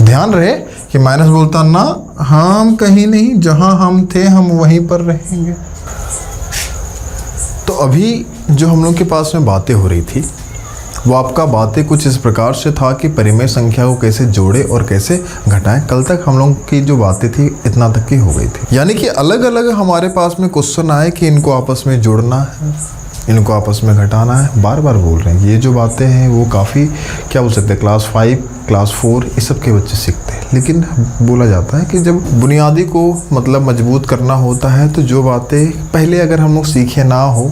ध्यान रहे कि माइनस बोलता ना, हम कहीं नहीं, जहां हम थे हम वहीं पर रहेंगे। तो अभी जो हम लोग के पास में बातें हो रही थी वो आपका बातें कुछ इस प्रकार से था कि परिमेय संख्या को कैसे जोड़े और कैसे घटाएं। कल तक हम लोग की जो बातें थी इतना तक की हो गई थी, यानी कि अलग अलग हमारे पास में क्वेश्चन आए कि इनको आपस में जोड़ना है, इनको आपस में घटाना है। बार बार बोल रहे हैं, ये जो बातें हैं वो काफ़ी क्या बोल सकते हैं, क्लास 5 क्लास 4 इस सब के बच्चे सीखते हैं। लेकिन बोला जाता है कि जब बुनियादी को मतलब मजबूत करना होता है तो जो बातें पहले अगर हम लोग सीखे ना हो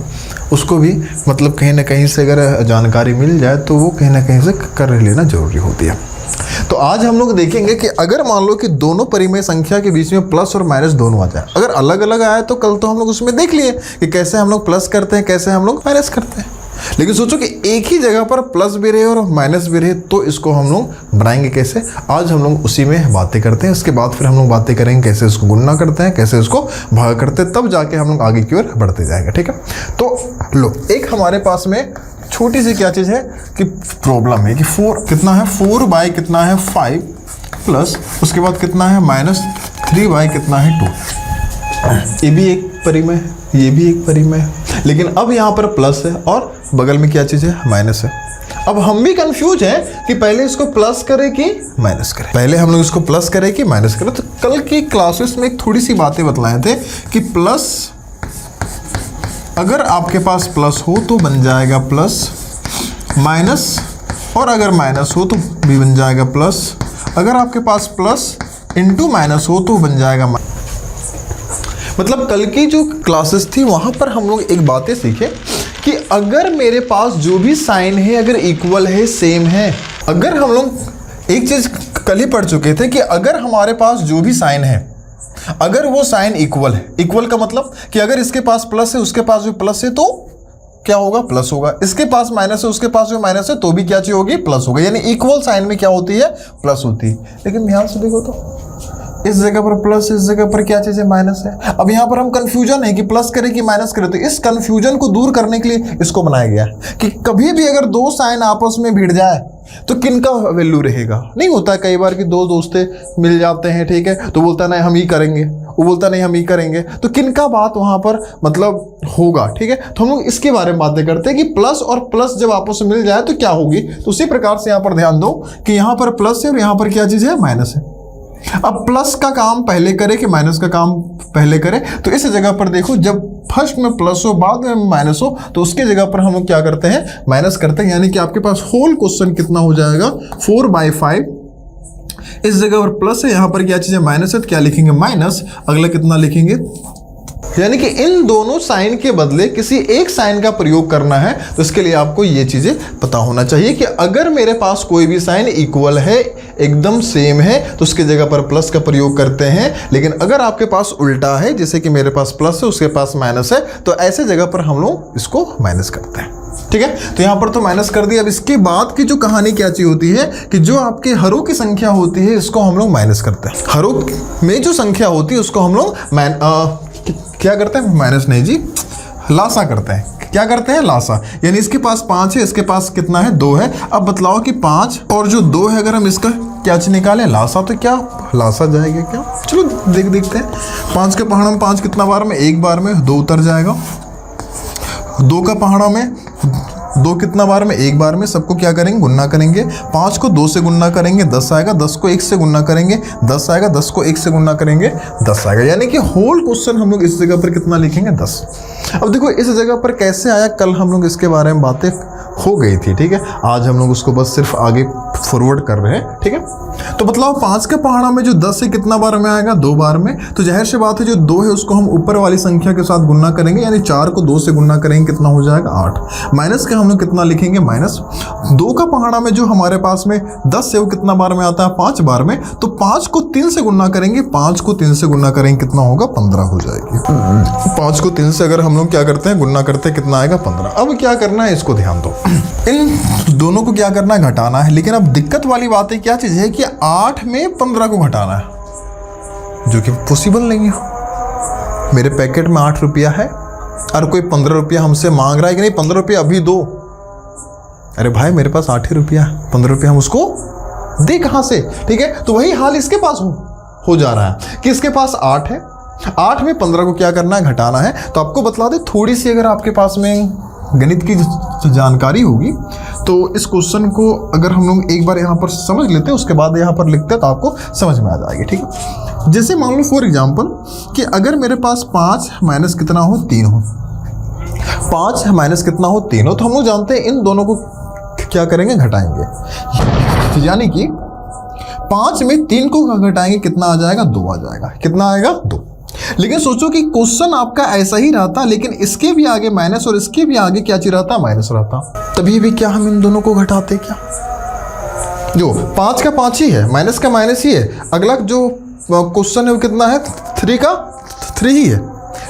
उसको भी मतलब कहीं ना कहीं से अगर जानकारी मिल जाए तो वो कहीं ना कहीं से कर लेना ज़रूरी होती है। तो आज हम लोग देखेंगे कि अगर मान लो कि दोनों परिमेय संख्या के बीच में प्लस और माइनस दोनों आ जाए। अगर अलग अलग आए तो कल तो हम लोग उसमें देख लिए कि कैसे हम लोग प्लस करते हैं, कैसे हम लोग माइनस करते हैं। लेकिन सोचो कि एक ही जगह पर प्लस भी रहे और माइनस भी रहे तो इसको हम लोग बनाएंगे कैसे। आज हम लोग उसी में बातें करते हैं। इसके बाद फिर हम लोग बातें करेंगे कैसे इसको गुणा करते हैं, कैसे इसको भाग करते हैं, तब जाके हम लोग आगे की ओर बढ़ते जाएंगे। ठीक है, तो लो एक हमारे पास में छोटी सी क्या चीज़ है कि प्रॉब्लम है कि 4 कितना है, 4 बाई कितना है 5 प्लस उसके बाद कितना है -3 बाई कितना है 2। ये भी एक परिमेय है, ये भी एक परिमेय है, लेकिन अब यहाँ पर प्लस है और बगल में क्या चीज़ है, माइनस है। अब हम भी कंफ्यूज हैं कि पहले इसको प्लस करें कि माइनस करें। पहले हम लोग इसको प्लस करें कि माइनस करें। तो कल की क्लासेस में एक थोड़ी सी बातें बतलाए थे कि प्लस अगर आपके पास प्लस हो तो बन जाएगा प्लस, माइनस और अगर माइनस हो तो भी बन जाएगा प्लस। अगर आपके पास प्लस इंटू माइनस हो तो बन जाएगा मतलब कल की जो क्लासेस थी वहाँ पर हम लोग एक बातें सीखे कि अगर मेरे पास जो भी साइन है अगर इक्वल है, सेम है, अगर हम लोग एक चीज़ कल ही पढ़ चुके थे कि अगर हमारे पास जो भी साइन है अगर वो साइन इक्वल है, इक्वल का मतलब कि अगर इसके पास प्लस है उसके पास भी प्लस है तो क्या होगा, प्लस होगा। इसके पास माइनस है उसके पास भी माइनस है तो भी क्या चीज़ होगी, प्लस होगा। यानी इक्वल साइन में क्या होती है, प्लस होती है। लेकिन ध्यान से देखो तो इस जगह पर प्लस, इस जगह पर क्या चीज़ है, माइनस है। अब यहाँ पर हम कंफ्यूजन है कि प्लस करें कि माइनस करें। तो इस कंफ्यूजन को दूर करने के लिए इसको बनाया गया कि कभी भी अगर दो साइन आपस में भिड़ जाए तो किनका वैल्यू रहेगा। नहीं होता है कई बार कि दो दोस्तें मिल जाते हैं, ठीक है, तो बोलता है नहीं हम ही करेंगे, वो बोलता नहीं हम ही करेंगे, तो किनका बात वहाँ पर मतलब होगा। ठीक है, तो हम लोग इसके बारे में बातें करते हैं कि प्लस और प्लस जब आपस में मिल जाए तो क्या होगी। तो उसी प्रकार से यहाँ पर ध्यान दो कि यहाँ पर प्लस है और यहाँ पर क्या चीज़ है, माइनस है। अब प्लस का काम पहले करे कि माइनस का काम पहले करे। तो इस जगह पर देखो जब फर्स्ट में प्लस हो बाद में माइनस हो तो उसके जगह पर हम लोग क्या करते हैं, माइनस करते हैं। यानी कि आपके पास होल क्वेश्चन कितना हो जाएगा, 4/5। इस जगह पर प्लस है, यहाँ पर क्या चीज़ है, माइनस है, तो क्या लिखेंगे, माइनस। अगला कितना लिखेंगे, यानी कि इन दोनों साइन के बदले किसी एक साइन का प्रयोग करना है। तो इसके लिए आपको ये चीज़ें पता होना चाहिए कि अगर मेरे पास कोई भी साइन इक्वल है, एकदम सेम है, तो उसके जगह पर प्लस का प्रयोग करते हैं। लेकिन अगर आपके पास उल्टा है, जैसे कि मेरे पास प्लस है उसके पास माइनस है, तो ऐसे जगह पर हम लोग इसको माइनस करते हैं। ठीक है, तो यहाँ पर तो माइनस कर दिया। अब इसके बाद की जो कहानी क्या चीज़ होती है कि जो आपके हरों की संख्या होती है इसको हम लोग माइनस करते हैं। हरों में जो संख्या होती है उसको हम लोग क्या करते हैं, माइनस नहीं जी, लासा करते हैं। क्या करते हैं, लासा। यानी इसके पास 5 है, इसके पास कितना है, 2 है। अब बतलाओ कि 5 और जो 2 है अगर हम इसका क्या निकालें, लासा, तो क्या लासा जाएगा क्या। चलो देखते हैं। 5 के पहाड़ों में 5 कितना बार में, एक बार में 2 उतर जाएगा। 2 का पहाड़ों में 2 कितना बार में, एक बार में। सबको क्या करेंगे, गुणा करेंगे। 5 को 2 से गुणा करेंगे 10 आएगा, 10 को 1 से गुणा करेंगे 10 आएगा, 10 को 1 से गुणा करेंगे 10 आएगा। यानी कि होल क्वेश्चन हम लोग इस जगह पर कितना लिखेंगे, 10। अब देखो इस जगह पर कैसे आया, कल हम लोग इसके बारे में बातें हो गई थी। ठीक है, आज हम लोग उसको बस सिर्फ आगे फॉरवर्ड कर रहे हैं। ठीक है, तो बतलाओ 5 के पहाड़ा में जो 10 है कितना बार में आएगा, 2 बार में। तो जाहिर सी बात है जो 2 है उसको हम ऊपर वाली संख्या के साथ गुणा करेंगे। यानी 4 को 2 से गुणा करेंगे कितना हो जाएगा, 8। माइनस के हम लोग कितना लिखेंगे, माइनस। 2 का पहाड़ा में जो हमारे पास में 10 है वो कितना बार में आता है, 5 बार में। तो 5 को 3 से गुणा करेंगे, 5 को 3 से गुणा करेंगे कितना होगा, 15 हो जाएगी। 5 को 3 से अगर हम लोग क्या करते हैं, गुणा करते हैं, कितना आएगा, 15। अब क्या करना है, इसको ध्यान दो। इन दोनों को क्या करना है, घटाना है। लेकिन अब दिक्कत वाली बात है क्या चीज़ है कि 8 में 15 को घटाना है, जो कि पॉसिबल नहीं है। मेरे पैकेट में 8 रुपया है और कोई 15 रुपया हमसे मांग रहा है कि नहीं 15 रुपया अभी दो। अरे भाई मेरे पास 8 ही रुपया है, 15 रुपया हम उसको दे कहां से, ठीक है। तो वही हाल इसके पास हो जा रहा है कि इसके पास 8 है, 8 में 15 को क्या करना है, घटाना है। तो आपको बतला दे, थोड़ी सी अगर आपके पास में गणित की जानकारी होगी तो इस क्वेश्चन को अगर हम लोग एक बार यहाँ पर समझ लेते हैं, उसके बाद यहाँ पर लिखते हैं तो आपको समझ में आ जाएगी, ठीक है। जैसे मान लो फॉर एग्जांपल कि अगर मेरे पास 5 माइनस कितना हो, 3 हो, 5 माइनस कितना हो, 3 हो, तो हम लोग जानते हैं इन दोनों को क्या करेंगे, घटाएंगे। यानी कि 5 में 3 को घटाएंगे कितना आ जाएगा, 2 आ जाएगा। कितना आएगा, 2। लेकिन सोचो कि क्वेश्चन आपका ऐसा ही रहता, लेकिन इसके भी आगे माइनस और इसके भी आगे क्या चीज रहता, माइनस रहता, तभी भी क्या हम इन दोनों को घटाते, क्या जो 5 का 5 ही है, माइनस का माइनस ही है। अगला जो क्वेश्चन है वो कितना है, 3 का 3 ही है।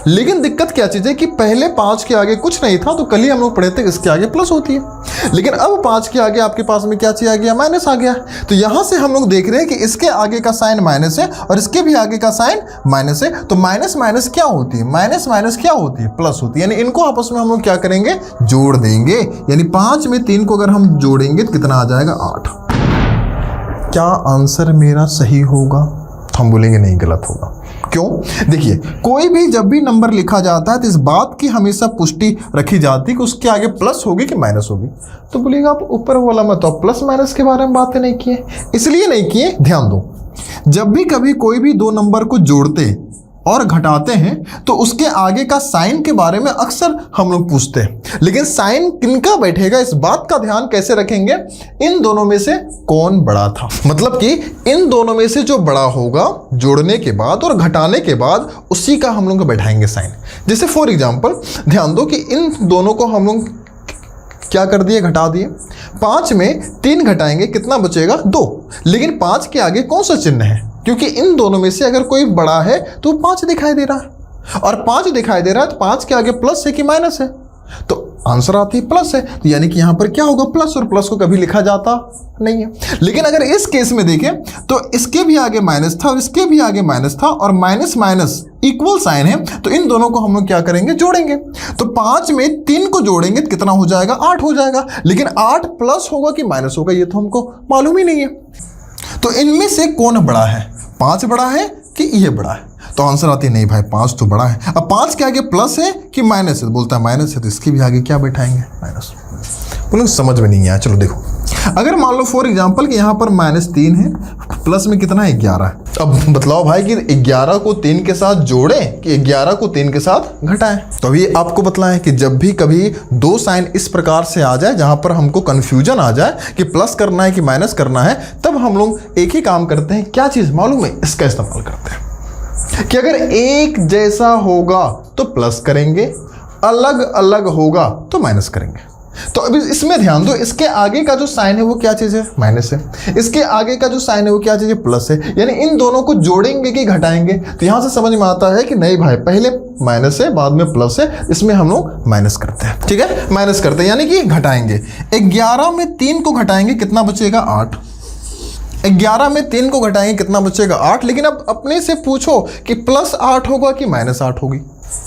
लेकिन दिक्कत क्या चीज़ है कि पहले 5 के आगे कुछ नहीं था, तो कल ही हम लोग पढ़े थे इसके आगे प्लस होती है। लेकिन अब 5 के आगे आपके पास में क्या चीज़ आ गया, माइनस आ गया। तो यहाँ से हम लोग देख रहे हैं कि इसके आगे का साइन माइनस है और इसके भी आगे का साइन माइनस है। तो माइनस माइनस क्या होती है, माइनस माइनस क्या होती है, प्लस होती है। यानी इनको आपस में हम लोग क्या करेंगे, जोड़ देंगे। यानी 5 में 3 को अगर हम जोड़ेंगे तो कितना आ जाएगा, 8। क्या आंसर मेरा सही होगा? हम बोलेंगे नहीं, गलत होगा। क्यों? देखिए, कोई भी जब भी नंबर लिखा जाता है तो इस बात की हमेशा पुष्टि रखी जाती है कि उसके आगे प्लस होगी कि माइनस होगी। तो बोलिएगा आप ऊपर वाला मत, तो प्लस माइनस के बारे में बातें नहीं किए, इसलिए नहीं किए। ध्यान दो, जब भी कभी कोई भी दो नंबर को जोड़ते और घटाते हैं तो उसके आगे का साइन के बारे में अक्सर हम लोग पूछते हैं। लेकिन साइन किनका बैठेगा, इस बात का ध्यान कैसे रखेंगे, इन दोनों में से कौन बड़ा था। मतलब कि इन दोनों में से जो बड़ा होगा जोड़ने के बाद और घटाने के बाद, उसी का हम लोग बैठाएंगे साइन। जैसे फॉर एग्जाम्पल ध्यान दो कि इन दोनों को हम लोग क्या कर दिए, घटा दिए। 5 में 3 घटाएंगे कितना बचेगा, 2। लेकिन 5 के आगे कौन सा चिन्ह है, क्योंकि इन दोनों में से अगर कोई बड़ा है तो 5 दिखाई दे रहा है, और 5 दिखाई दे रहा है तो 5 के आगे प्लस है कि माइनस है, तो आंसर आती है प्लस है। तो यानी कि यहाँ पर क्या होगा, प्लस, और प्लस को कभी लिखा जाता नहीं है। लेकिन अगर इस केस में देखें तो इसके भी आगे माइनस था और इसके भी आगे माइनस था, और माइनस माइनस इक्वल साइन है, तो इन दोनों को हम लोग क्या करेंगे, जोड़ेंगे। तो 5 में 3 को जोड़ेंगे तो कितना हो जाएगा, 8 हो जाएगा। लेकिन 8 प्लस होगा कि माइनस होगा, ये तो हमको मालूम ही नहीं है। तो इनमें से कौन बड़ा है, 5 बड़ा है कि ये बड़ा है? तो आंसर आती है नहीं भाई, 5 तो बड़ा है। अब 5 के आगे प्लस है कि माइनस है, बोलता है माइनस है, तो इसके भी आगे क्या बैठाएंगे, माइनस। बोलो समझ में नहीं आया। चलो देखो, अगर मान लो फॉर एग्जांपल कि यहाँ पर -3 है, प्लस में कितना है, 11 है। अब बतलाओ भाई कि 11 को 3 के साथ जोड़ें कि 11 को 3 के साथ घटाएं। तो अभी आपको बतलाएं कि जब भी कभी दो साइन इस प्रकार से आ जाए जहां पर हमको कंफ्यूजन आ जाए कि प्लस करना है कि माइनस करना है, तब हम लोग एक ही काम करते हैं। क्या चीज़ मालूम है, इसका इस्तेमाल करते हैं कि अगर एक जैसा होगा तो प्लस करेंगे, अलग अलग होगा तो माइनस करेंगे। तो अभी इसमें ध्यान दो, इसके आगे का जो साइन है वो क्या चीज़ है, माइनस है। इसके आगे का जो साइन है वो क्या चीज़ है, प्लस है। यानी इन दोनों को जोड़ेंगे कि घटाएंगे? तो यहां से समझ में आता है कि नहीं भाई, पहले माइनस है बाद में प्लस है, इसमें हम लोग माइनस करते हैं। ठीक है, माइनस करते हैं यानी कि घटाएंगे। 11 में 3 को घटाएंगे कितना बचेगा, 8। 11 में 3 को घटाएंगे कितना बचेगा, 8। लेकिन अब अपने से पूछो कि +8 होगा कि -8 होगी,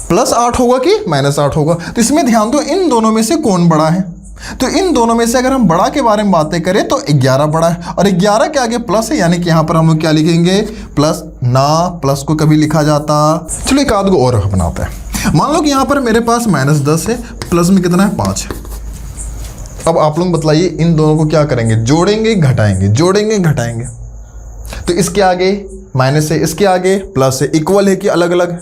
+8 होगा कि -8 होगा। तो इसमें ध्यान दो, इन दोनों में से कौन बड़ा है? तो इन दोनों में से अगर हम बड़ा के बारे में बातें करें तो 11 बड़ा है, और 11 के आगे प्लस है, यानी कि यहाँ पर हम लोग क्या लिखेंगे, प्लस। ना प्लस को कभी लिखा जाता। चलो एक आध को और बनाते हैं। मान लो कि यहाँ पर मेरे पास -10 है, प्लस में कितना है, 5 है। अब आप लोग बतलाइए इन दोनों को क्या करेंगे, जोड़ेंगे घटाएंगे, जोड़ेंगे घटाएंगे। तो इसके आगे माइनस है, इसके आगे प्लस है, इक्वल है कि अलग अलग?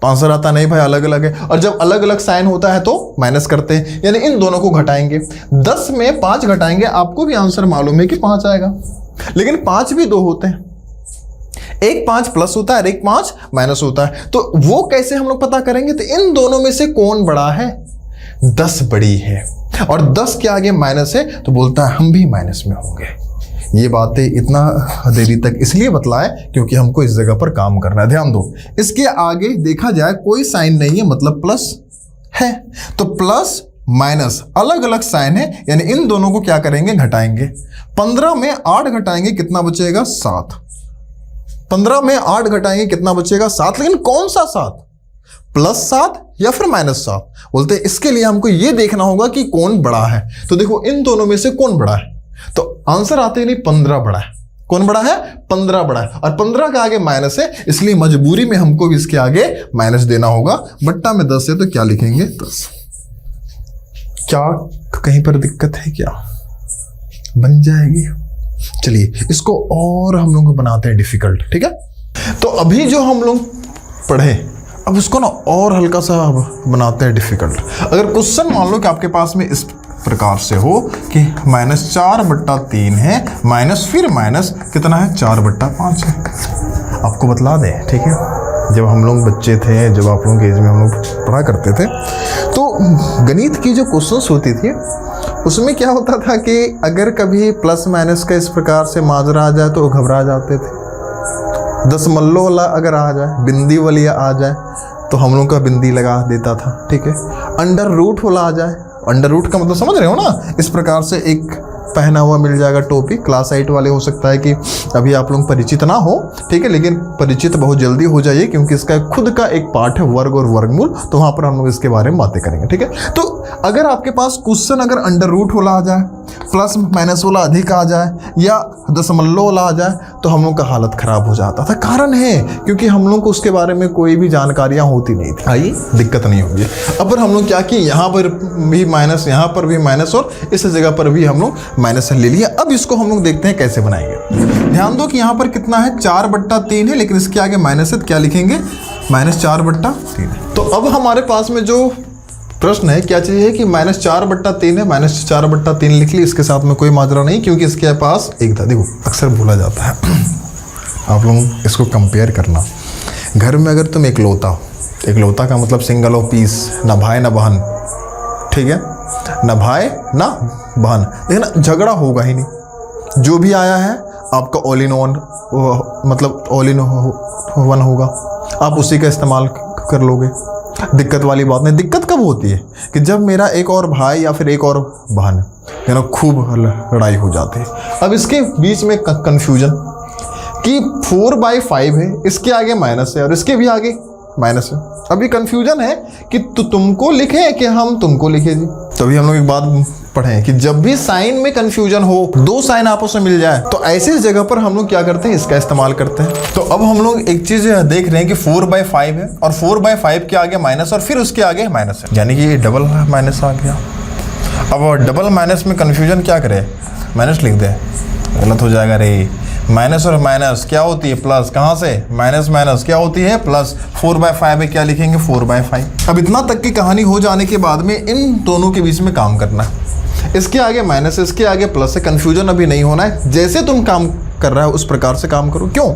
तो आंसर आता नहीं भाई, अलग अलग है। और जब अलग अलग साइन होता है तो माइनस करते हैं, यानी इन दोनों को घटाएंगे। 10 में 5 घटाएंगे, आपको भी आंसर मालूम है कि 5 आएगा। लेकिन 5 भी 2 होते हैं, एक 5 प्लस होता है, एक 5 माइनस होता है। तो वो कैसे हम लोग पता करेंगे? तो इन दोनों में से कौन बड़ा है, 10 बड़ी है, और 10 के आगे माइनस है, तो बोलता है हम भी माइनस में होंगे। ये बातें इतना देरी तक इसलिए बतलाएं क्योंकि हमको इस जगह पर काम करना है। ध्यान दो, इसके आगे देखा जाए कोई साइन नहीं है, मतलब प्लस है। तो प्लस माइनस अलग अलग साइन है, यानी इन दोनों को क्या करेंगे, घटाएंगे। 15 में 8 घटाएंगे कितना बचेगा, 7। 15 में 8 घटाएंगे कितना बचेगा, 7। लेकिन कौन सा 7, +7 या फिर -7? बोलते हैं इसके लिए हमको ये देखना होगा कि कौन बड़ा है। तो देखो इन दोनों में से कौन बड़ा है, तो आंसर आते ही नहीं, 15 बड़ा है। कौन बड़ा है? 15 बड़ा है, और 15 का आगे माइनस है, इसलिए मजबूरी में हमको भी इसके आगे माइनस देना होगा। बट्टा में 10 है तो क्या लिखेंगे? 10। क्या कहीं पर दिक्कत है क्या? बन जाएगी। चलिए इसको और हम लोग बनाते हैं डिफिकल्ट, ठीक है। तो अभी जो हम लोग पढ़े, अब उसको ना और हल्का सा बनाते हैं डिफिकल्ट। अगर क्वेश्चन मान लो कि आपके पास में इस प्रकार से हो कि -4/3 है, माइनस फिर माइनस कितना है? 4/5 है। आपको बतला दें, ठीक है, जब हम लोग बच्चे थे, जब आप लोगों के एज में हम लोग पढ़ा करते थे, तो गणित की जो क्वेश्चंस होती थी उसमें क्या होता था कि अगर कभी प्लस माइनस का इस प्रकार से माजरा आ जाए तो घबरा जाते थे। दशमलव वाला अगर आ जाए, बिंदी वाली आ जाए तो हम लोग का बिंदी लगा देता था, ठीक है। अंडर रूट वाला आ जाए, अंडर रूट का मतलब समझ रहे हो ना, इस प्रकार से एक पहना हुआ मिल जाएगा टोपी। क्लास 8 वाले हो सकता है कि अभी आप लोग परिचित ना हो, ठीक है, लेकिन परिचित बहुत जल्दी हो जाइए, क्योंकि इसका खुद का एक पार्ट है वर्ग और वर्गमूल, तो वहाँ पर हम लोग इसके बारे में बातें करेंगे, ठीक है। तो अगर आपके पास क्वेश्चन अगर अंडर रूट वाला आ जाए, प्लस माइनस वाला अधिक आ जाए, या दशमलव वाला आ जाए, तो हम लोग का हालत खराब हो जाता था। कारण है क्योंकि हम लोग को उसके बारे में कोई भी जानकारियाँ होती नहीं थी। आइए, दिक्कत नहीं होगी। अब हम लोग क्या किए, यहाँ पर भी माइनस, यहाँ पर भी माइनस, और इस जगह पर भी हम लोग माइनस ले लिया। अब इसको हम लोग देखते हैं कैसे बनाएंगे। ध्यान दो कि यहाँ पर कितना है? 4/3 है, लेकिन इसके आगे माइनस है, तो क्या लिखेंगे? -4/3 है। तो अब हमारे पास में जो प्रश्न है, क्या चीज़ है कि -4/3 है, -4/3 लिख ली। इसके साथ में कोई माजरा नहीं, क्योंकि इसके पास एक था। देखो अक्सर भूला जाता है, आप लोग इसको कंपेयर करना। घर में अगर तुम इकलौता हो, इकलौता का मतलब सिंगल ऑफ पीस, ना भाई ना बहन, ठीक है, ना भाई ना बहन, लेकिन झगड़ा होगा ही नहीं। जो भी आया है आपका ऑल इन वन, मतलब ऑल इन वन होगा, आप उसी का इस्तेमाल कर लोगे। दिक्कत वाली बात नहीं। दिक्कत कब होती है कि जब मेरा एक और भाई या फिर एक और बहन है ना, खूब लड़ाई हो जाती है। अब इसके बीच में कंफ्यूजन कि 4/5 है, इसके आगे माइनस है और इसके भी आगे माइनस है। अभी कंफ्यूजन है कि तुमको लिखे कि हम तुमको लिखे जी। तभी हम लोग एक बात पढ़े कि जब भी साइन में कंफ्यूजन हो, दो साइन आपस में मिल जाए, तो ऐसी जगह पर हम लोग क्या करते हैं? इसका इस्तेमाल करते हैं। तो अब हम लोग एक चीज देख रहे हैं कि 4/5 है और 4/5 के आगे माइनस और फिर उसके आगे माइनस है, यानी कि ये डबल माइनस आ गया। अब डबल माइनस में कंफ्यूजन क्या करे? माइनस लिख दे, गलत हो जाएगा रे। माइनस और माइनस क्या होती है? प्लस। कहाँ से? माइनस माइनस क्या होती है? प्लस। 4/5 में क्या लिखेंगे? 4/5। अब इतना तक की कहानी हो जाने के बाद में इन दोनों के बीच में काम करना है। इसके आगे माइनस, इसके आगे प्लस है। कंफ्यूजन अभी नहीं होना है। जैसे तुम काम कर रहा है उस प्रकार से काम करो। क्यों?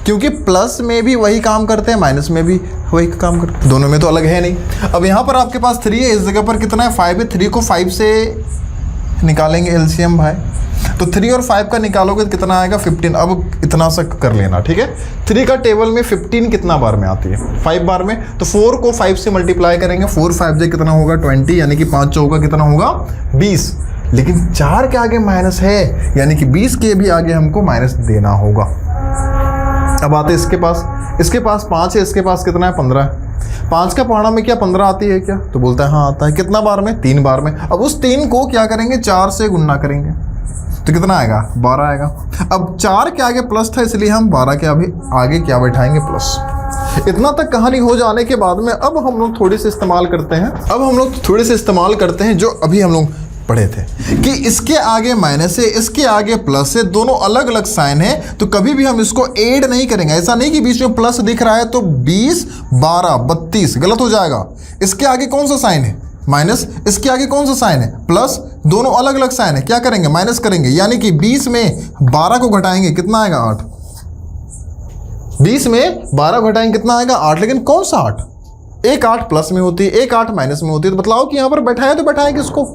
क्योंकि प्लस में भी वही काम करते हैं, माइनस में भी वही काम करते हैं, दोनों में तो अलग है नहीं। अब यहाँ पर आपके पास 3 है, इस जगह पर कितना है? 5 है। 3 को 5 से निकालेंगे एलसीएम भाई, तो 3 और 5 का निकालोगे तो कितना आएगा? 15। अब इतना सा कर लेना, ठीक है। 3 का टेबल में 15 कितना बार में आती है? 5 बार में। तो 4 को 5 से मल्टीप्लाई करेंगे, 4 5 से कितना होगा? 20, यानी कि 5 चौका कितना होगा? 20। लेकिन 4 के आगे माइनस है, यानी कि 20 के भी आगे हमको माइनस देना होगा। अब आते हैं इसके पास 5 है, इसके पास कितना है? 15 है। 5 का पहाड़ा में क्या 15 आती है क्या? तो बोलता है हाँ आता है। कितना बार में? 3 बार में। अब उस 3 को क्या करेंगे? 4 से गुणा करेंगे, तो कितना आएगा? 12 आएगा। अब 4 के आगे प्लस था, इसलिए हम 12 के अभी आगे क्या बैठाएंगे? प्लस। इतना तक कहानी हो जाने के बाद में अब हम लोग थोड़ी सी इस्तेमाल करते हैं जो अभी हम लोग पढ़े थे कि इसके आगे माइनस है, इसके आगे प्लस है, दोनों अलग अलग साइन है, तो कभी भी हम इसको ऐड नहीं करेंगे। ऐसा नहीं कि बीच में प्लस दिख रहा है तो 20 12 32, गलत हो जाएगा। इसके आगे कौन सा साइन है? माइनस। इसके आगे कौन सा साइन है? प्लस। दोनों अलग अलग साइन है, क्या करेंगे? माइनस करेंगे, यानी कि 20 में 12 को घटाएंगे, कितना आएगा? 8। 20 में 12 घटाएंगे, कितना आएगा? 8। लेकिन कौन सा 8? एक 8 प्लस में होती है, एक 8 माइनस में होती है। तो बतलाओ कि यहाँ पर बैठाया तो बैठाएं किसको?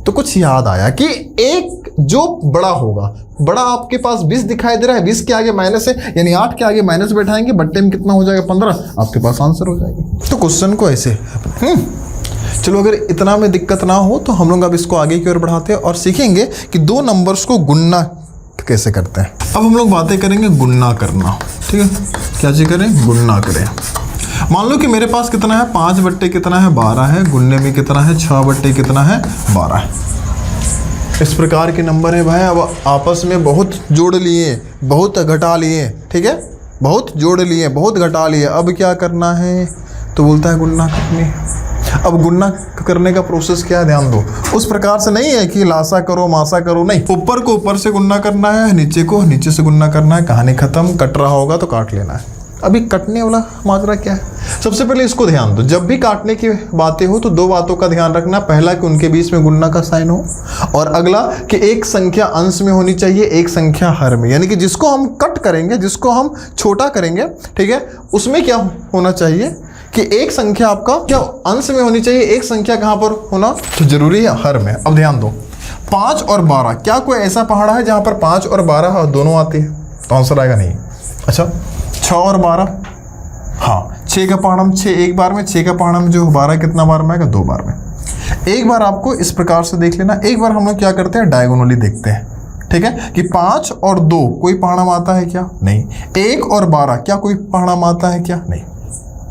तो कुछ याद आया कि एक जो बड़ा होगा, बड़ा आपके पास 20 दिखाई दे रहा है, 20 के आगे माइनस है, यानी 8 के आगे माइनस बैठाएंगे, बट्टे में कितना हो जाएगा? 15। आपके पास आंसर हो जाएगी। तो क्वेश्चन को ऐसे चलो, अगर इतना में दिक्कत ना हो तो हम लोग अब इसको आगे की ओर बढ़ाते हैं और सीखेंगे कि दो नंबर्स को गुणना कैसे करते हैं। अब हम लोग बातें करेंगे गुणना करना, ठीक है। क्या चीज करें? गुणना करें। मान लो कि मेरे पास कितना है? 5 बट्टे कितना है? 12 है। गुणने में कितना है? 6 बट्टे कितना है? 12 है। इस प्रकार के नंबर है भाई, अब आपस में बहुत जोड़ लिए, बहुत घटा लिए, ठीक है, बहुत जोड़ लिए, बहुत घटा लिए, अब क्या करना है, तो बोलता है गुणा करनी। अब गुणा करने का प्रोसेस क्या है, ध्यान दो, उस प्रकार से नहीं है कि लासा करो मासा करो, नहीं, ऊपर को ऊपर से गुणा करना है, नीचे को नीचे से गुणा करना है, कहानी खत्म। कट रहा होगा तो काट लेना है। अभी कटने वाला माजरा क्या है, सबसे पहले इसको ध्यान दो, जब भी काटने की बातें हो तो दो बातों का ध्यान रखना, पहला कि उनके बीच में गुणा का साइन हो, और अगला कि एक संख्या अंश में होनी चाहिए, एक संख्या हर में, यानी कि जिसको हम कट करेंगे, जिसको हम छोटा करेंगे, ठीक है, उसमें क्या होना चाहिए कि एक संख्या आपका क्या अंश में होनी चाहिए, एक संख्या कहाँ पर होना तो जरूरी है, हर में। अब ध्यान दो, 5 और 12, क्या कोई ऐसा पहाड़ा है जहाँ पर 5 और 12 दोनों आते हैं, तो आंसर आएगा नहीं। अच्छा, 6 और 12, हाँ, 6 का पहाड़म 6 एक बार में, 6 का पहाड़म जो 12 कितना बार में आएगा, 2 बार में। एक बार आपको इस प्रकार से देख लेना, एक बार हम लोग क्या करते हैं, डायगोनली देखते हैं, ठीक है, कि 5 और 2 कोई पहाड़म आता है क्या, नहीं। 1 और 12 क्या कोई पहाड़म आता है क्या, नहीं,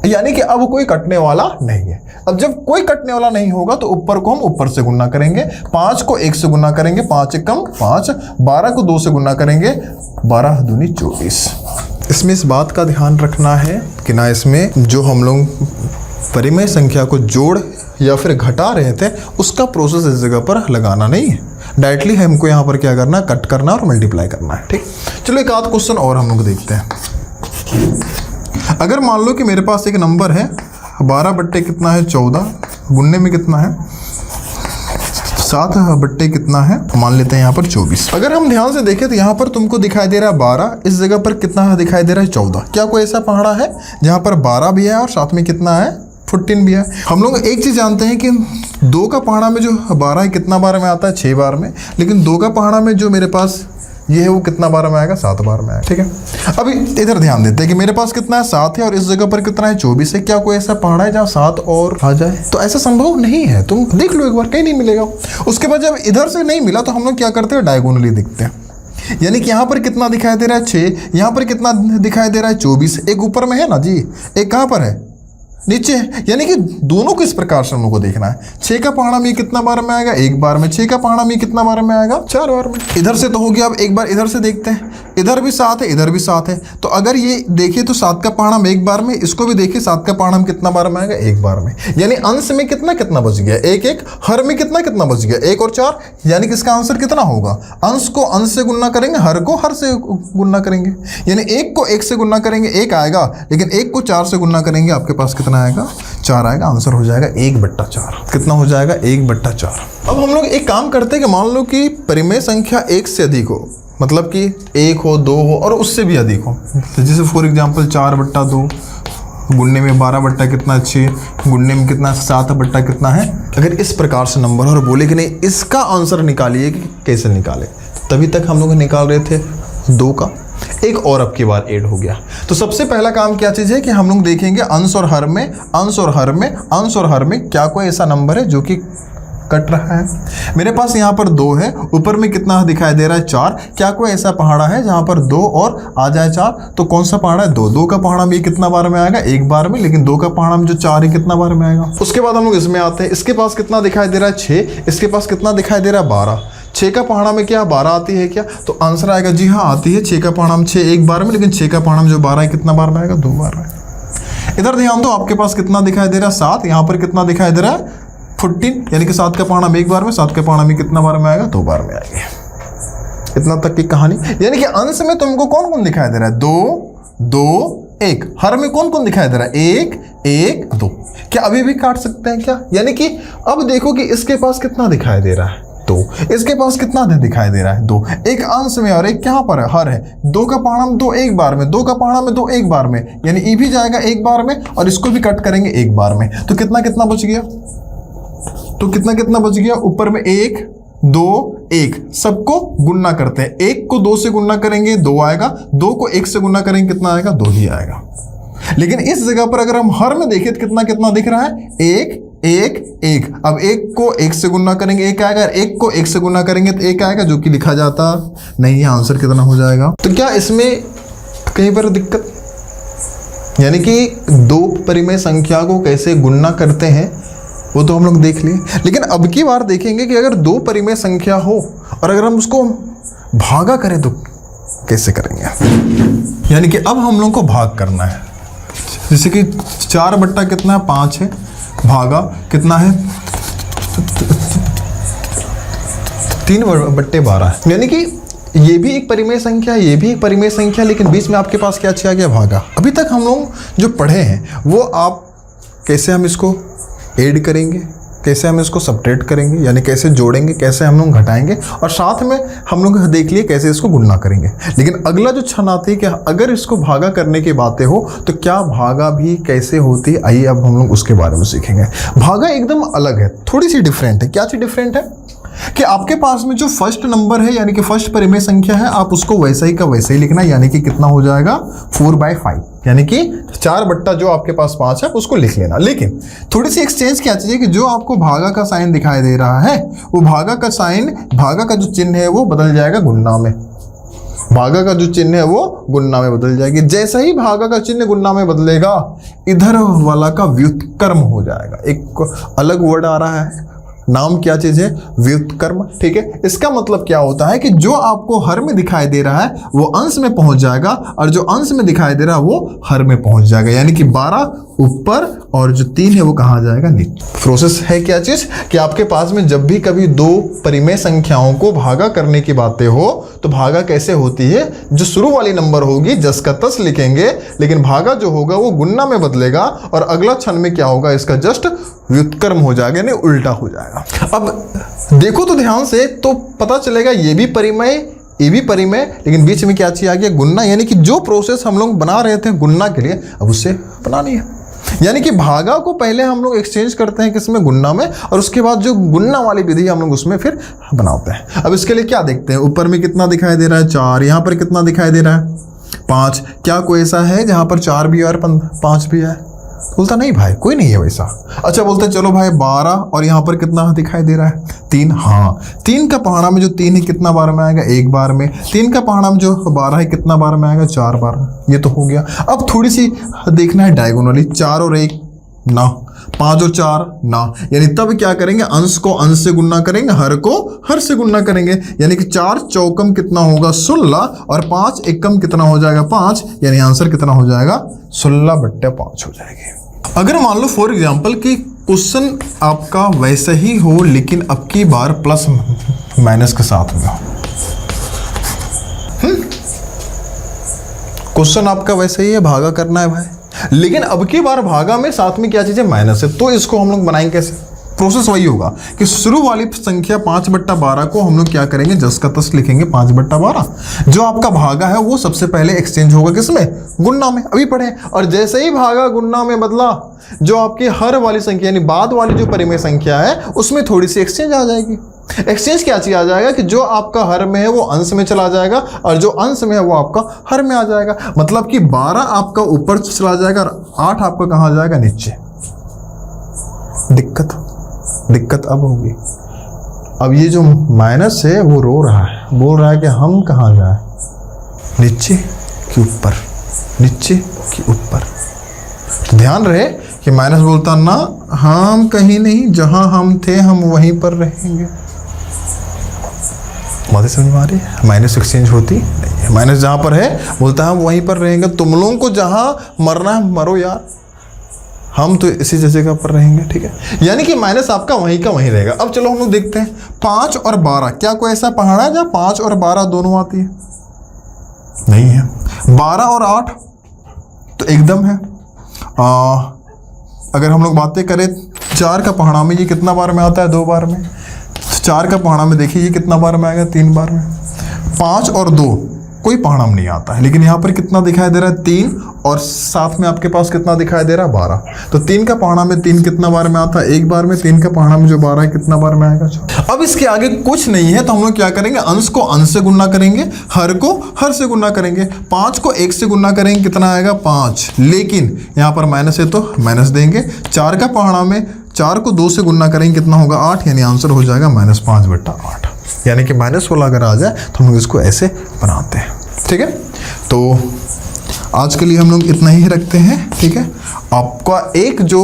यानी कि अब कोई कटने वाला नहीं है। अब जब कोई कटने वाला नहीं होगा तो ऊपर को हम ऊपर से गुना करेंगे, 5 को 1 से गुना करेंगे, 5 एक कम 5, 12 को 2 से गुना करेंगे, 12 दूनी 24। इसमें इस बात का ध्यान रखना है कि ना इसमें जो हम लोग परिमेय संख्या को जोड़ या फिर घटा रहे थे उसका प्रोसेस इस जगह पर लगाना नहीं है, डायरेक्टली हमको यहाँ पर क्या करना है, कट करना और मल्टीप्लाई करना है, ठीक। चलो एक आध क्वेश्चन और हम लोग देखते हैं। अगर मान लो कि मेरे पास एक नंबर है 12 बट्टे कितना है 14, गुन्ने में कितना है 7 बट्टे कितना है, मान लेते हैं यहाँ पर 24। अगर हम ध्यान से देखें तो यहाँ पर तुमको दिखाई दे रहा है 12, इस जगह पर कितना दिखाई दे रहा है 14। क्या कोई ऐसा पहाड़ा है जहाँ पर 12 भी है और साथ में कितना है 14 भी है। हम लोग एक चीज़ जानते हैं कि 2 का पहाड़ा में जो 12 है कितना बार में आता है, 6 बार में, लेकिन 2 का पहाड़ा में जो मेरे पास ये है वो कितना बार में आएगा, 7 बार में आएगा, ठीक है। अभी इधर ध्यान देते हैं कि मेरे पास कितना है 7 है और इस जगह पर कितना है 24 है। क्या कोई ऐसा पहाड़ा है जहाँ 7 और आ जाए, तो ऐसा संभव नहीं है, तुम देख लो एक बार, कहीं नहीं मिलेगा। उसके बाद जब इधर से नहीं मिला तो हम लोग क्या करते हैं, डायगोनली देखते हैं, यानी कि यहाँ पर कितना दिखाई दे रहा है 6, यहाँ पर कितना दिखाई दे रहा है 24, एक ऊपर में है ना जी, एक कहाँ पर है नीचे, यानी कि दोनों को इस प्रकार से हम लोग को देखना है। 6 का पहाड़ा में कितना बार में आएगा, 1 बार में, 6 का पहाड़ा में कितना बार में आएगा, 4 बार में। इधर से तो हो गया, अब एक बार इधर से देखते हैं, इधर भी 7 है इधर भी 7 है, तो अगर ये देखिए तो 7 का पहाड़ा में 1 बार में, इसको भी देखिए 7 का पहाड़ा में कितना बार में आएगा, 1 बार में, यानी अंश में कितना कितना बच गया, 1 1, हर में कितना कितना बच गया, 1 और 4, यानी कि इसका आंसर कितना होगा, अंश को अंश से गुणा करेंगे, हर को हर से गुणा करेंगे, यानी 1 को 1 से गुणा करेंगे 1 आएगा, लेकिन 1 को 4 से गुणा करेंगे आपके पास कितना आएगा, 4 आएगा। आंसर हो जाएगा 1/4। कितना हो जाएगा, 1/4। अब हम लोग एक काम करते हैं कि मान लो कि परिमेय संख्या 1 से अधिक हो, मतलब कि 1 हो 2 हो और उससे भी अधिक हो, तो जैसे फॉर एग्जांपल 4/2, गुणने में 12 बट्टा कितना 6, गुणने में कितना 7 बट्टा कितना है। अगर इस प्रकार से नंबर और बोले कि नहीं इसका आंसर निकालिए, कि कैसे निकाले, तभी तक हम लोग निकाल रहे थे 2 का, एक और अब की बार ऐड हो गया। तो सबसे पहला काम क्या चीज़ है कि हम लोग देखेंगे अंश और हर में, अंश और हर में, अंश और हर में क्या कोई ऐसा नंबर है जो कि कट रहा है। मेरे पास यहाँ पर 2 है, ऊपर में कितना दिखाई दे रहा है 4, क्या कोई ऐसा पहाड़ा है जहाँ पर 2 और आ जाए 4, तो कौन सा पहाड़ा है 2। 2 का पहाड़ा में कितना बार में आएगा, 1 बार में, लेकिन 2 का पहाड़ा में जो 4 है कितना बार में आएगा। उसके बाद हम लोग इसमें आते हैं, इसके पास कितना दिखाई दे रहा है 6, इसके पास कितना दिखाई दे रहा है 12। 6 का पहाड़ा में क्या 12 आती है क्या, तो आंसर आएगा जी हाँ आती है। 6 का पहाड़ा में 6 1 बार में, लेकिन 6 का पहाड़ा में जो 12 है कितना बार में आएगा, 2 बार में। इधर ध्यान दो, आपके पास कितना दिखाई दे रहा है 7, यहाँ पर कितना दिखाई दे रहा है 14, यानी कि 7 का पहाड़ा में 1 बार में, 7 का पहाड़ा में कितना बार में आएगा, 2 बार में आएगा। इतना तक की कहानी, यानी कि अंश में तुमको कौन कौन दिखाई दे रहा है 2 2 1, हर में कौन कौन दिखाई दे रहा है 1 1 2। क्या अभी भी काट सकते हैं क्या, यानी कि अब देखो कि इसके पास कितना दिखाई दे रहा है 2, इसके पास कितना दिखाई दे रहा है 2, एक अंश में और एक क्या पर है हर है। 2 का पहाड़ा में 2 1 बार में, 2 का पहाड़ा में 2 1 बार में, यानी ये भी जाएगा 1 बार में और इसको भी कट करेंगे 1 बार में, तो कितना कितना बच गया, तो कितना कितना बच गया, ऊपर में 1 2 1, सबको गुणा करते हैं, 1 को 2 से गुणा करेंगे 2 आएगा, 2 को 1 से गुणा करेंगे कितना आएगा, 2 ही आएगा। लेकिन इस जगह पर अगर हम हर में देखें तो कितना कितना दिख रहा है 1 1 1। अब 1 को 1 से गुणा करेंगे 1 आएगा, 1 को 1 से गुणा करेंगे तो 1 आएगा, जो कि लिखा जाता नहीं है। आंसर कितना हो जाएगा, तो क्या इसमें कहीं पर दिक्कत, यानी कि 2 परिमेय संख्या को कैसे गुणा करते हैं वो तो हम लोग देख लिए। लेकिन अब की बार देखेंगे कि अगर दो परिमेय संख्या हो और अगर हम उसको भागा करें तो कैसे करेंगे। यानी कि अब हम लोग को भाग करना है। जैसे कि 4 बट्टा कितना है 5 है, भागा कितना है 3 बट्टे 12। यानी कि ये भी एक परिमेय संख्या, ये भी एक परिमेय संख्या, लेकिन बीच में आपके पास क्या आ गया, भागा। अभी तक हम लोग जो पढ़े हैं वो आप कैसे हम इसको ऐड करेंगे, कैसे हम इसको सब्ट्रैक्ट करेंगे, यानी कैसे जोड़ेंगे, कैसे हम लोग घटाएंगे, और साथ में हम लोग देख लिए कैसे इसको गुणा करेंगे। लेकिन अगला जो क्षण आती है कि अगर इसको भागा करने की बातें हो तो क्या भागा भी कैसे होती है, आइए अब हम लोग उसके बारे में सीखेंगे। भागा एकदम अलग है, थोड़ी सी डिफरेंट है। क्या चीज़ डिफरेंट है कि आपके पास में जो फर्स्ट नंबर है यानी कि फर्स्ट परिमेय संख्या है, आप उसको वैसा ही का वैसा ही लिखना, यानी कि कितना हो जाएगा 4/5, यानी कि 4 बट्टा जो आपके पास 5 है उसको लिख लेना। लेकिन थोड़ी सी एक्सचेंज क्या चाहिए कि जो आपको भागा का साइन दिखाई दे रहा है वो भागा का साइन, भागा का जो चिन्ह है वो बदल जाएगा गुणा में। भागा का जो चिन्ह है वो गुणा में बदल जाएगी। जैसा ही भागा का चिन्ह गुणा में बदलेगा, इधर वाला का व्युत्क्रम हो जाएगा। एक अलग वर्ड आ रहा है, नाम क्या चीज है, व्युत्क्रम। ठीक है, इसका मतलब क्या होता है कि जो आपको हर में दिखाई दे रहा है वो अंश में पहुंच जाएगा, और जो अंश में दिखाई दे रहा है वो हर में पहुंच जाएगा। यानी कि 12 ऊपर और जो 3 है वो कहाँ जाएगा, नीचे। प्रोसेस है क्या चीज कि आपके पास में जब भी कभी दो परिमेय संख्याओं को भागा करने की बातें हो तो भागा कैसे होती है, जो शुरू वाली नंबर होगी जस का तस लिखेंगे, लेकिन भागा जो होगा वो गुणा में बदलेगा, और अगला क्षण में क्या होगा, इसका जस्ट व्युत्क्रम हो जाएगा, यानी उल्टा हो जाएगा। अब देखो तो ध्यान से तो पता चलेगा ये भी परिमेय, ये भी परिमेय, लेकिन बीच में क्या चीज आ गया, गुणा। यानी कि जो प्रोसेस हम लोग बना रहे थे गुणा के लिए, अब उससे बनानी है। यानी कि भागा को पहले हम लोग एक्सचेंज करते हैं किसमें, गुणा में, और उसके बाद जो गुणा वाली विधि हम लोग उसमें फिर बनाते हैं। अब इसके लिए क्या देखते हैं, ऊपर में कितना दिखाई दे रहा है 4, यहाँ पर कितना दिखाई दे रहा है 5। क्या कोई ऐसा है जहाँ पर 4 भी है और 5 भी है, बोलता नहीं भाई कोई नहीं है वैसा। अच्छा बोलते चलो भाई 12 और यहाँ पर कितना दिखाई दे रहा है 3। हाँ, 3 का पहाड़ा में जो 3 है कितना बार में आएगा, 1 बार में। 3 का पहाड़ा में जो 12 है कितना बार में आएगा, 4 बार में। ये तो हो गया। अब थोड़ी सी देखना है डायगोनली, 4 और 1 ना, 5 और 4 ना, यानी तब क्या करेंगे, अंश को अंश से गुणा करेंगे, हर को हर से गुणा करेंगे। यानी कि 4 चौकम कितना होगा 16, और 5 एकम कितना हो जाएगा 5, यानी आंसर कितना हो जाएगा 16/5 हो जाएगी। अगर मान लो फॉर एग्जाम्पल कि क्वेश्चन आपका वैसा ही हो लेकिन अब की बार प्लस माइनस के साथ में हो, क्वेश्चन आपका वैसा ही है, भागा करना है भाई, लेकिन अब की बार भागा में साथ में क्या चीज है, माइनस है, तो इसको हम लोग बनाएंगे कैसे। प्रोसेस वही होगा कि शुरू वाली संख्या 5/12 को हम लोग क्या करेंगे, जस का तस लिखेंगे 5/12। जो आपका भागा है वो सबसे पहले एक्सचेंज होगा किसमें, गुणा में, अभी पढ़े। और जैसे ही भागा गुणा में बदला, जो आपकी हर वाली संख्या यानी बाद वाली जो परिमेय संख्या है उसमें थोड़ी सी एक्सचेंज आ जाएगी। एक्सचेंज क्या चीज आ जाएगा कि जो आपका हर में है वो अंश में चला जाएगा, और जो अंश में है वो आपका हर में आ जाएगा। मतलब कि 12 आपका ऊपर चला जाएगा और 8 आपका कहाँ आ जाएगा, नीचे। दिक्कत अब होगी। अब ये जो माइनस है वो रो रहा है, बोल रहा है कि हम कहाँ जाए, नीचे कि ऊपर, नीचे कि ऊपर। तो ध्यान रहे कि माइनस बोलता ना, हम कहीं नहीं, जहां हम थे हम वहीं पर रहेंगे। बातें समझ में आ रही है, माइनस एक्सचेंज होती नहीं है। माइनस जहां पर है बोलता है हम वहीं पर रहेंगे, तुम लोगों को जहां मरना है मरो यार, हम तो इसी जगह पर रहेंगे। ठीक है, यानी कि माइनस आपका वहीं का वहीं रहेगा। अब चलो हम लोग देखते हैं 5 और 12, क्या कोई ऐसा पहाड़ा है जहाँ 5 और 12 दोनों आती है, नहीं है। 12 और 8 तो एकदम है। अगर हम लोग बातें करें 4 का पहाड़ा में, ये कितना बार में आता है, 2 बार में। 4 का पहाड़ा में देखिए ये कितना बार में आएगा, 3 बार में। 5 और 2 कोई पहाड़ा में नहीं आता है, लेकिन यहाँ पर कितना दिखाई दे रहा है 3, और साथ में आपके पास कितना दिखाई दे रहा है 12। तो 3 का पहाड़ा में 3 कितना बार में आता है, 1 बार में। 3 का पहाड़ा में जो 12 है कितना बार में आएगा, 4। अब इसके आगे कुछ नहीं है तो हम लोग क्या करेंगे, अंश को अंश से गुणा करेंगे, हर को हर से गुणा करेंगे। 5 को 1 से गुणा करेंगे, कितना आएगा 5, लेकिन यहाँ पर माइनस है तो माइनस देंगे। 4 का पहाड़ा में 4 को 2 से गुणा करेंगे, कितना होगा 8, यानी आंसर हो जाएगा -5/8। यानी कि माइनस वाला अगर आ जाए तो हम लोग इसको ऐसे बनाते हैं। ठीक है, तो आज के लिए हम लोग इतना ही रखते हैं। ठीक है, आपका एक जो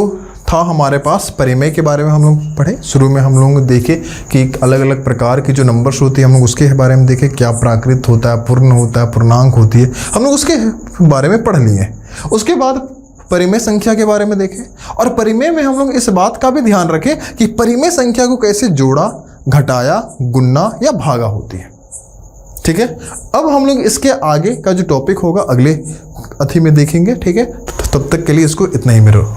था हमारे पास परिमेय के बारे में हम लोग पढ़े। शुरू में हम लोग देखे कि अलग अलग प्रकार की जो नंबर्स होती है हम लोग उसके बारे में देखे, क्या प्राकृत होता है, पूर्ण होता है, पूर्णांक होती है, हम लोग उसके बारे में पढ़ लिए। उसके बाद परिमेय संख्या के बारे में देखें, और परिमेय में हम लोग इस बात का भी ध्यान रखें कि परिमेय संख्या को कैसे जोड़ा, घटाया, गुणा या भागा होती है। ठीक है, अब हम लोग इसके आगे का जो टॉपिक होगा अगले अथी में देखेंगे। ठीक है, तब तक के लिए इसको इतना ही में रहो।